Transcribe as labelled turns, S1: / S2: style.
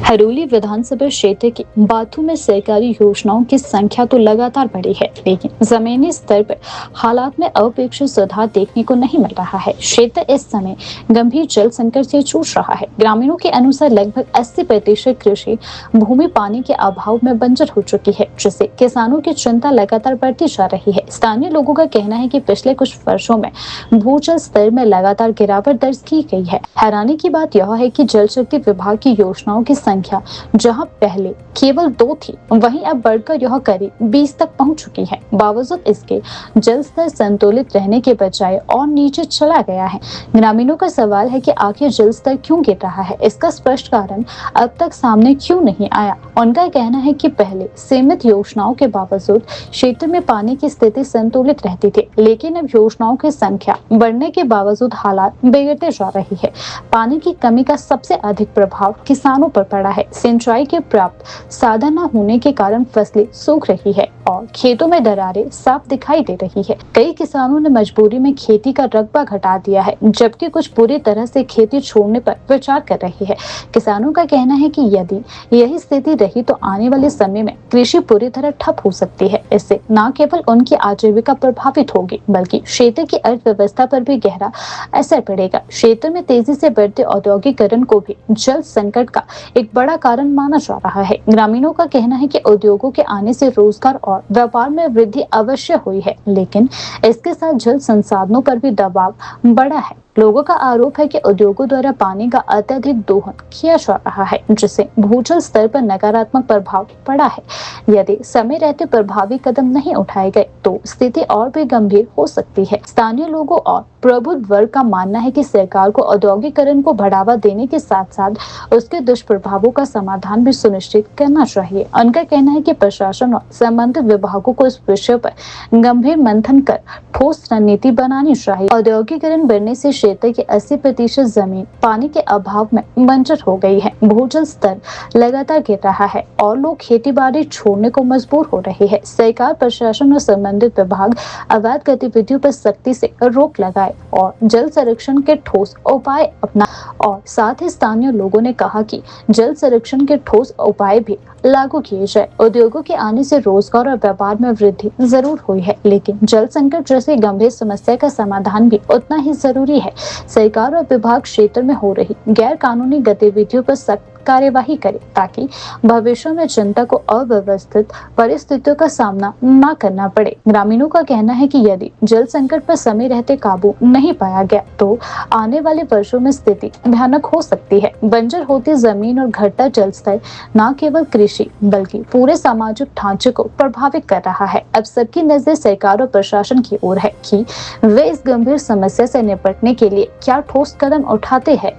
S1: हरोली विधानसभा क्षेत्र के बाथू में सरकारी योजनाओं की संख्या तो लगातार बढ़ी है, लेकिन जमीनी स्तर पर हालात में अपेक्षित सुधार देखने को नहीं मिल रहा है। क्षेत्र इस समय गंभीर जल संकट से जूझ रहा है। ग्रामीणों के अनुसार लगभग 80% कृषि भूमि पानी के अभाव में बंजर हो चुकी है, जिससे किसानों की चिंता लगातार बढ़ती जा रही है। स्थानीय लोगों का कहना है कि पिछले कुछ वर्षों में भूजल स्तर में लगातार गिरावट दर्ज की गई है। हैरानी की बात यह है कि जल शक्ति विभाग की योजनाओं की संख्या जहां पहले केवल 2 थी, वहीं अब बढ़कर यह करीब 20 तक पहुंच चुकी है। बावजूद इसके जल स्तर संतुलित रहने के बजाय और नीचे चला गया है। ग्रामीणों का सवाल है कि आखिर जल स्तर क्यों गिर रहा है, इसका स्पष्ट कारण अब तक सामने क्यों नहीं आया। उनका कहना है कि पहले सीमित योजनाओं के बावजूद क्षेत्र में पानी की स्थिति संतुलित रहती थी, लेकिन अब योजनाओं की संख्या बढ़ने के बावजूद हालात बिगड़ते जा रही है। पानी की कमी का सबसे अधिक प्रभाव किसानों पर पड़ा है। सिंचाई के पर्याप्त साधन न होने के कारण फसलें सूख रही है और खेतों में दरारें साफ दिखाई दे रही है। कई किसानों ने मजबूरी में खेती का रकबा घटा दिया है, जबकि कुछ पूरी तरह से खेती छोड़ने पर विचार कर रहे हैं। किसानों का कहना है कि यदि यही स्थिति रही तो आने वाले समय में कृषि पूरी तरह ठप हो सकती है। इससे न केवल उनकी आजीविका प्रभावित होगी, बल्कि क्षेत्र की अर्थव्यवस्था पर भी गहरा असर पड़ेगा। क्षेत्र में तेजी से बढ़ते औद्योगिकरण को भी जल संकट का एक बड़ा कारण माना जा रहा है। ग्रामीणों का कहना है कि उद्योगों के आने से रोजगार और व्यापार में वृद्धि अवश्य हुई है, लेकिन इसके साथ जल संसाधनों पर भी दबाव बढ़ा है। लोगों का आरोप है कि उद्योगों द्वारा पानी का अत्यधिक दोहन किया जा रहा है, जिससे भूजल स्तर पर नकारात्मक प्रभाव पड़ा है। यदि समय रहते प्रभावी कदम नहीं उठाए गए तो स्थिति और भी गंभीर हो सकती है। स्थानीय लोगों और प्रबुद्ध वर्ग का मानना है कि सरकार को औद्योगिकरण को बढ़ावा देने के साथ साथ उसके दुष्प्रभावों का समाधान भी सुनिश्चित करना चाहिए। उनका कहना है कि प्रशासन और संबंधित विभागों को इस विषय पर गंभीर मंथन कर ठोस रणनीति बनानी चाहिए। औद्योगिकरण बढ़ने से क्षेत्र की 80% जमीन पानी के अभाव में बंजर हो गई है। भूजल स्तर लगातार गिर रहा है और लोग खेती बाड़ी छोड़ने को मजबूर हो रहे हैं। सरकार, प्रशासन और संबंधित विभाग अवैध गतिविधियों पर सख्ती से रोक लगाए और जल संरक्षण के ठोस उपाय अपना और साथ ही स्थानीय लोगों ने कहा कि जल संरक्षण के ठोस उपाय भी लागू किए जाए। उद्योगों के आने से रोजगार और व्यापार में वृद्धि जरूर हुई है, लेकिन जल संकट जैसी गंभीर समस्या का समाधान भी उतना ही जरूरी है। सरकार और विभाग क्षेत्र में हो रही गैर कानूनी गतिविधियों पर सख्त कार्यवाही करे, ताकि भविष्य में जनता को अव्यवस्थित परिस्थितियों का सामना न करना पड़े। ग्रामीणों का कहना है कि यदि जल संकट पर समय रहते काबू नहीं पाया गया तो आने वाले वर्षों में स्थिति भयानक हो सकती है। बंजर होती जमीन और घटता जल स्तर न केवल कृषि बल्कि पूरे सामाजिक ढांचे को प्रभावित कर रहा है। अब सबकी नजर सरकार और प्रशासन की ओर है कि वे इस गंभीर समस्या से निपटने के लिए क्या ठोस कदम उठाते हैं।